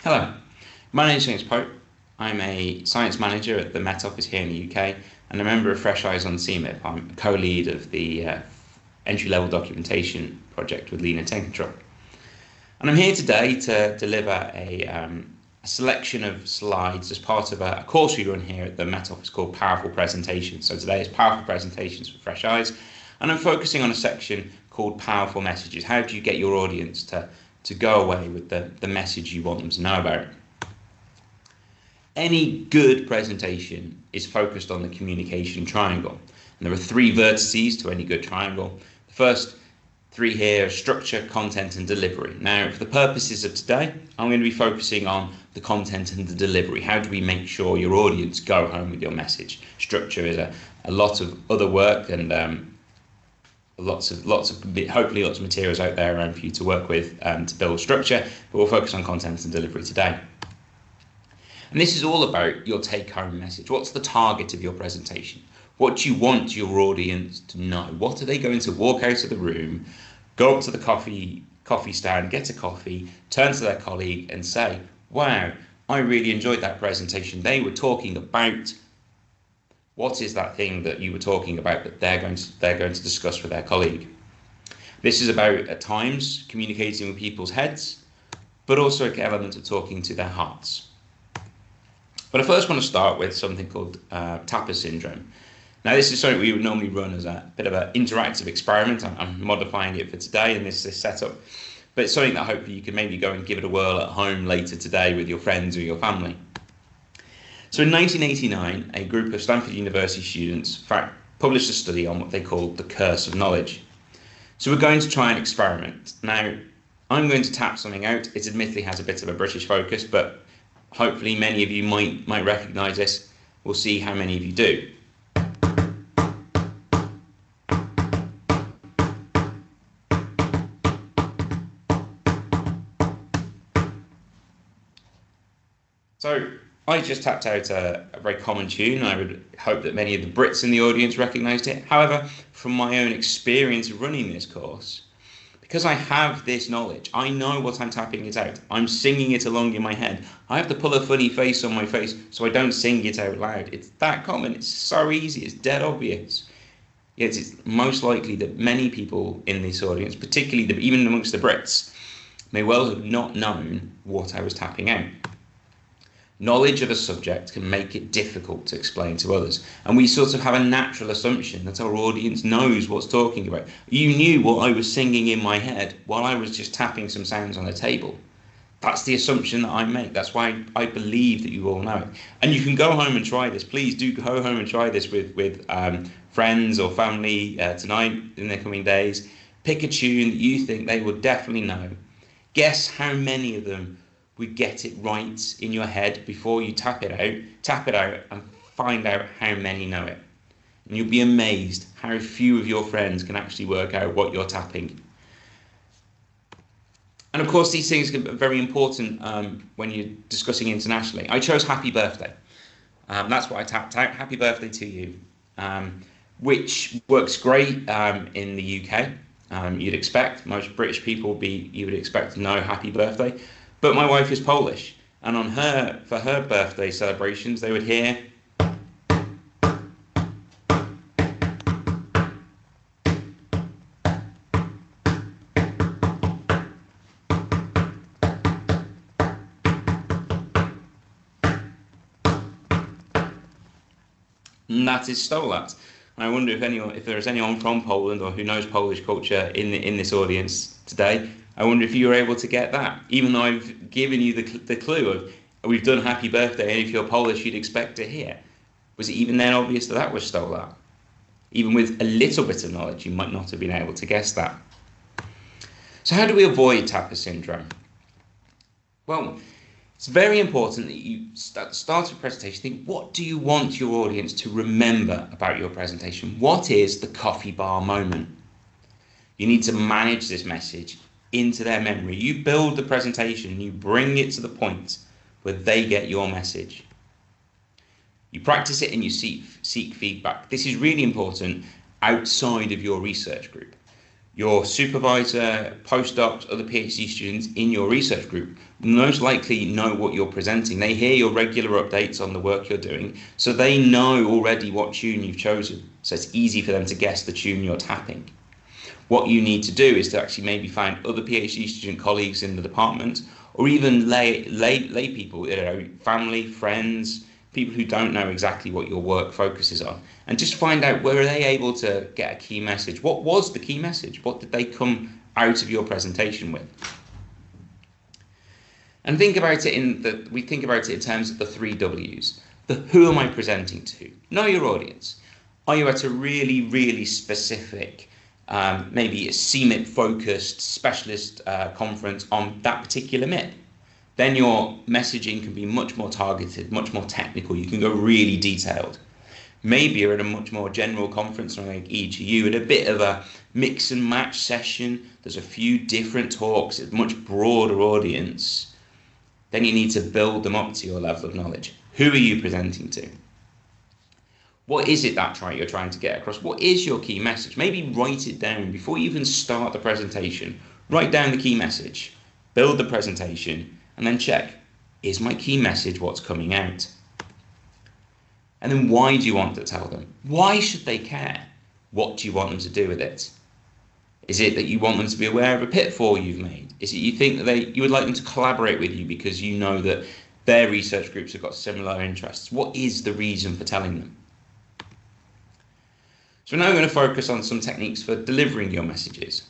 Hello, my name is James Pope. I'm a science manager at the Met Office here in the UK and a member of Fresh Eyes on CMIP. I'm a co-lead of the entry-level documentation project with Lean and Control. And I'm here today to deliver a selection of slides as part of a course we run here at the Met Office called Powerful Presentations. So today is Powerful Presentations for Fresh Eyes, and I'm focusing on a section called Powerful Messages. How do you get your audience to go away with the message you want them to know about? Any good presentation is focused on the communication triangle. And there are three vertices to any good triangle. The first three here are structure, content, and delivery. Now, for the purposes of today, I'm going to be focusing on the content and the delivery. How do we make sure your audience go home with your message? Structure is a lot of other work and hopefully lots of materials out there around for you to work with to build structure, but we'll focus on content and delivery today. And this is all about your take-home message. What's the target of your presentation? What do you want your audience to know? What are they going to walk out of the room, go up to the coffee stand, get a coffee, turn to their colleague and say, wow, I really enjoyed that presentation. They were talking about, what is that thing that you were talking about that they're going to discuss with their colleague? This is about, at times, communicating with people's heads, but also an element of talking to their hearts. But I first want to start with something called Tapper syndrome. Now, this is something we would normally run as a bit of an interactive experiment. I'm modifying it for today in this setup, but it's something that hopefully you can maybe go and give it a whirl at home later today with your friends or your family. So in 1989, a group of Stanford University students published a study on what they called the curse of knowledge. So we're going to try an experiment. Now, I'm going to tap something out. It admittedly has a bit of a British focus, but hopefully many of you might recognise this. We'll see how many of you do. So I just tapped out a very common tune. I would hope that many of the Brits in the audience recognised it. However, from my own experience of running this course, because I have this knowledge, I know what I'm tapping it out. I'm singing it along in my head. I have to pull a funny face on my face so I don't sing it out loud. It's that common. It's so easy. It's dead obvious. Yet it's most likely that many people in this audience, particularly even amongst the Brits, may well have not known what I was tapping out. Knowledge of a subject can make it difficult to explain to others. And we sort of have a natural assumption that our audience knows what's talking about. You knew what I was singing in my head while I was just tapping some sounds on a table. That's the assumption that I make. That's why I believe that you all know it. And you can go home and try this. Please do go home and try this with friends or family tonight in the coming days. Pick a tune that you think they will definitely know. Guess how many of them would get it right in your head before you tap it out and find out how many know it. And you'll be amazed how few of your friends can actually work out what you're tapping. And of course, these things are very important when you're discussing internationally. I chose happy birthday. That's what I tapped out, happy birthday to you, which works great in the UK. You'd expect, most British people you would expect to know happy birthday. But my wife is Polish, and for her birthday celebrations, they would hear and that is Stolat. And I wonder if there is anyone from Poland or who knows Polish culture in this audience today. I wonder if you were able to get that, even though I've given you the clue of we've done happy birthday, and if you're Polish, you'd expect to hear. Was it even then obvious that was Stolat? Even with a little bit of knowledge, you might not have been able to guess that. So how do we avoid Tapper syndrome? Well, it's very important that you start a presentation, think, what do you want your audience to remember about your presentation? What is the coffee bar moment? You need to manage this message into their memory. You build the presentation, you bring it to the point where they get your message. You practice it and you seek feedback. This is really important outside of your research group. Your supervisor, postdocs, other PhD students in your research group most likely know what you're presenting. They hear your regular updates on the work you're doing, so they know already what tune you've chosen. So it's easy for them to guess the tune you're tapping. What you need to do is to actually maybe find other PhD student colleagues in the department, or even lay people, family, friends, people who don't know exactly what your work focuses on, and just find out where are they able to get a key message. What was the key message? What did they come out of your presentation with? And think about it in terms of the 3 W's. The who am I presenting to? Know your audience. Are you at a really, really specific, maybe a CMIP focused specialist conference on that particular MIP? Then your messaging can be much more targeted, much more technical. You can go really detailed. Maybe you're at a much more general conference like EGU, at a bit of a mix and match session. There's a few different talks, it's a much broader audience. Then you need to build them up to your level of knowledge. Who are you presenting to? What is it that you're trying to get across? What is your key message? Maybe write it down before you even start the presentation. Write down the key message, build the presentation, and then check, is my key message what's coming out? And then why do you want to tell them? Why should they care? What do you want them to do with it? Is it that you want them to be aware of a pitfall you've made? Is it you think that you would like them to collaborate with you because you know that their research groups have got similar interests? What is the reason for telling them? So we're now going to focus on some techniques for delivering your messages.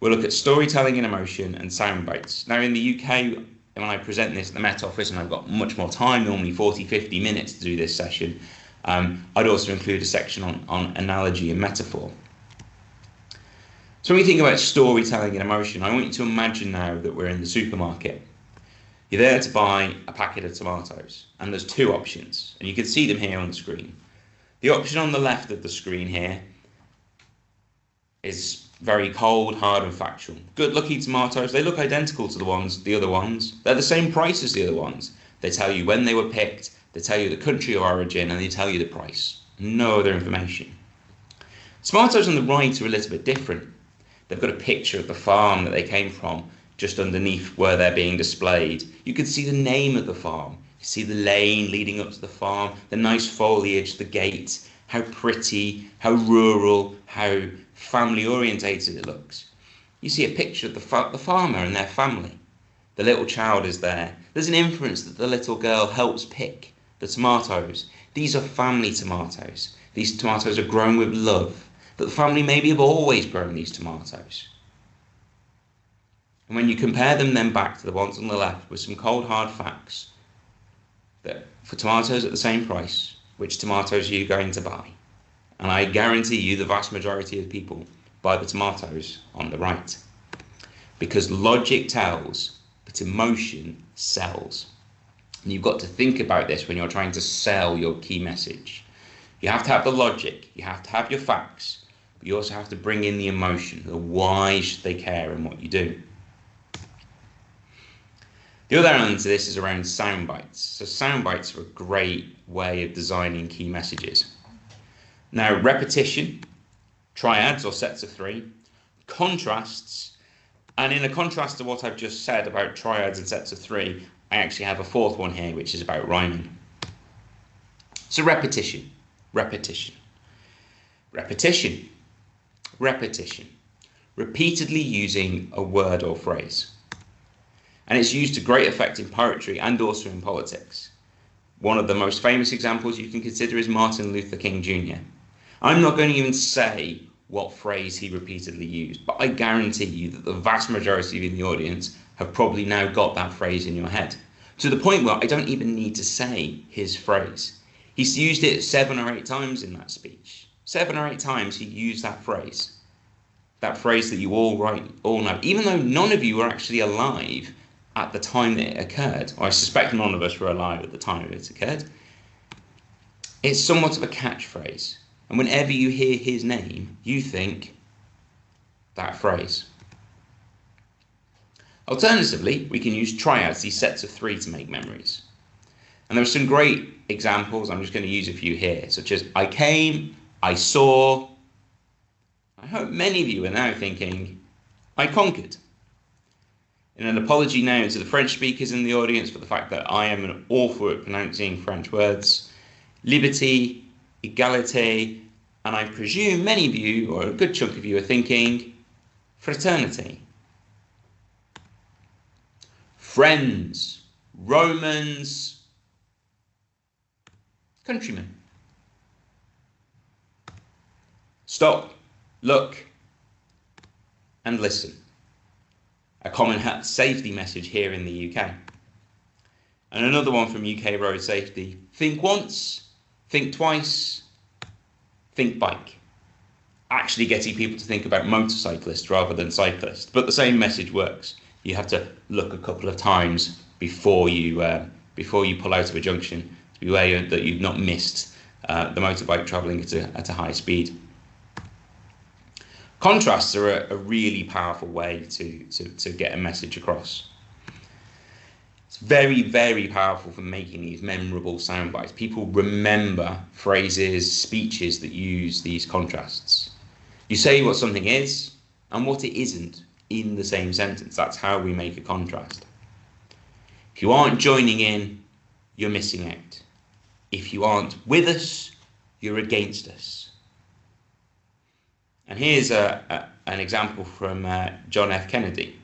We'll look at storytelling in emotion and sound bites. Now in the UK, when I present this at the Met Office, and I've got much more time, normally 40-50 minutes to do this session, I'd also include a section on analogy and metaphor. So when we think about storytelling in emotion, I want you to imagine now that we're in the supermarket. You're there to buy a packet of tomatoes, and there's 2 options, and you can see them here on the screen. The option on the left of the screen here is very cold, hard and factual. Good looking tomatoes, they look identical to the other ones. They're the same price as the other ones. They tell you when they were picked, they tell you the country of origin, and they tell you the price. No other information. Tomatoes on the right are a little bit different. They've got a picture of the farm that they came from just underneath where they're being displayed. You can see the name of the farm. You see the lane leading up to the farm, the nice foliage, the gate, how pretty, how rural, how family orientated it looks. You see a picture of the farmer and their family. The little child is there. There's an inference that the little girl helps pick the tomatoes. These are family tomatoes. These tomatoes are grown with love. That the family maybe have always grown these tomatoes. And when you compare them then back to the ones on the left with some cold hard facts, that for tomatoes at the same price, which tomatoes are you going to buy? And I guarantee you the vast majority of people buy the tomatoes on the right. Because logic tells, but emotion sells. And you've got to think about this when you're trying to sell your key message. You have to have the logic, you have to have your facts, but you also have to bring in the emotion, the why should they care in what you do. The other element to this is around sound bites. So sound bites are a great way of designing key messages. Now repetition, triads or sets of 3, contrasts, and in a contrast to what I've just said about triads and sets of 3, I actually have a 4th one here which is about rhyming. So repetition, repetition, repetition, repetition, repeatedly using a word or phrase. And it's used to great effect in poetry and also in politics. One of the most famous examples you can consider is Martin Luther King Jr. I'm not going to even say what phrase he repeatedly used, but I guarantee you that the vast majority of you in the audience have probably now got that phrase in your head, to the point where I don't even need to say his phrase. He's used it 7 or 8 times in that speech. 7 or 8 times he used that phrase that you all know, even though none of you were actually alive at the time that it occurred, or I suspect none of us were alive at the time it occurred. It's somewhat of a catchphrase, and whenever you hear his name, you think that phrase. Alternatively, we can use triads, these sets of 3 to make memories. And there are some great examples, I'm just going to use a few here, such as I came, I saw, I hope many of you are now thinking, I conquered. In an apology now to the French speakers in the audience for the fact that I am an awful at pronouncing French words, liberty, égalité, and I presume many of you, or a good chunk of you, are thinking fraternity. Friends, Romans, countrymen. Stop, look, and listen. A common health safety message here in the UK. And another one from UK Road Safety. Think once, think twice, think bike. Actually getting people to think about motorcyclists rather than cyclists. But the same message works. You have to look a couple of times before you pull out of a junction to be aware that you've not missed the motorbike travelling at a high speed. Contrasts are a really powerful way to get a message across. It's very, very powerful for making these memorable sound bites. People remember phrases, speeches that use these contrasts. You say what something is and what it isn't in the same sentence. That's how we make a contrast. If you aren't joining in, you're missing out. If you aren't with us, you're against us. And here's an example from John F. Kennedy.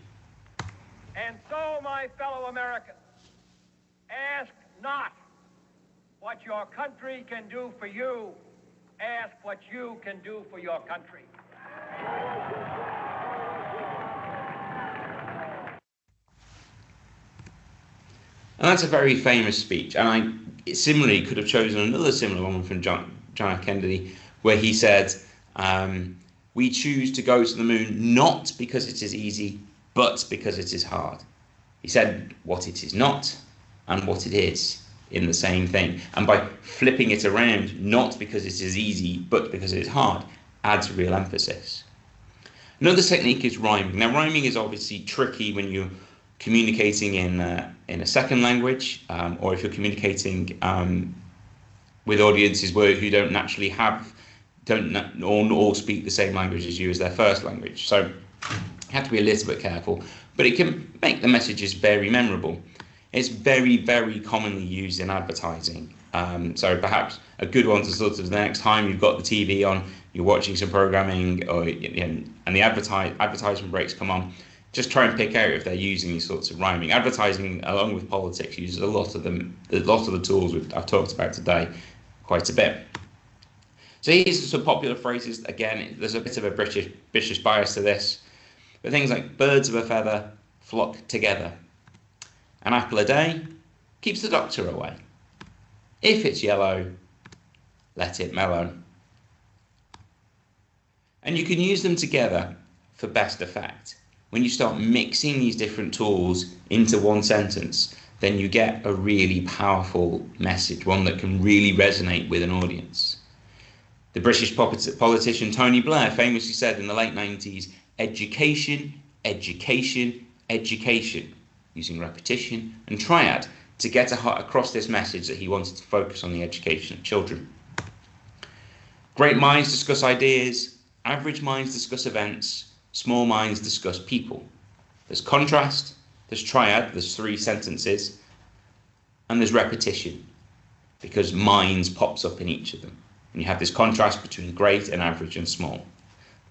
And so, my fellow Americans, ask not what your country can do for you, ask what you can do for your country. And that's a very famous speech. And I similarly could have chosen another similar one from John F. Kennedy, where he said, we choose to go to the moon not because it is easy, but because it is hard. He said what it is not and what it is in the same thing. And by flipping it around, not because it is easy, but because it is hard, adds real emphasis. Another technique is rhyming. Now, rhyming is obviously tricky when you're communicating in a second language, or if you're communicating with audiences who don't naturally don't all speak the same language as you as their first language. So you have to be a little bit careful, but it can make the messages very memorable. It's very, very commonly used in advertising. So perhaps a good one to sort of the next time you've got the TV on, you're watching some programming, and the advertisement breaks come on, just try and pick out if they're using these sorts of rhyming. Advertising, along with politics, uses a lot of the tools I've talked about today quite a bit. So here's some popular phrases. Again, there's a bit of a British bias to this, but things like birds of a feather flock together. An apple a day keeps the doctor away. If it's yellow, let it mellow. And you can use them together for best effect. When you start mixing these different tools into one sentence, then you get a really powerful message, one that can really resonate with an audience. The British politician Tony Blair famously said in the late 90s, education, education, education, using repetition and triad to get across this message that he wanted to focus on the education of children. Great minds discuss ideas, average minds discuss events, small minds discuss people. There's contrast, there's triad, there's three sentences, and there's repetition, because minds pops up in each of them. And you have this contrast between great and average and small.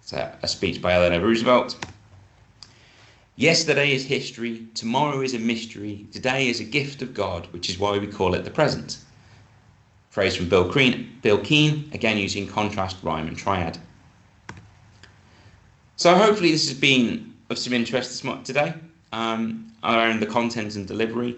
It's a speech by Eleanor Roosevelt. Yesterday is history, tomorrow is a mystery, today is a gift of God, which is why we call it the present. Phrase from Bill Keane, again using contrast, rhyme and triad. So hopefully this has been of some interest today around the content and delivery,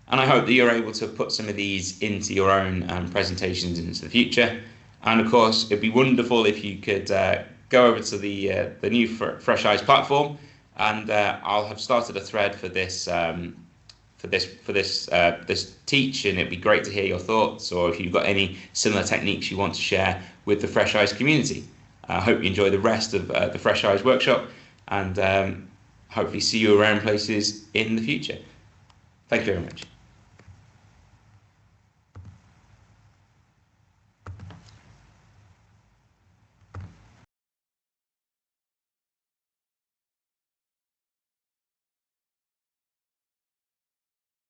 and I hope that you're able to put some of these into your own presentations into the future. And of course, it'd be wonderful if you could go over to the new Fresh Eyes platform, and I'll have started a thread for this this teach, and it'd be great to hear your thoughts, or if you've got any similar techniques you want to share with the Fresh Eyes community. I hope you enjoy the rest of the Fresh Eyes workshop, and hopefully see you around places in the future. Thank you very much.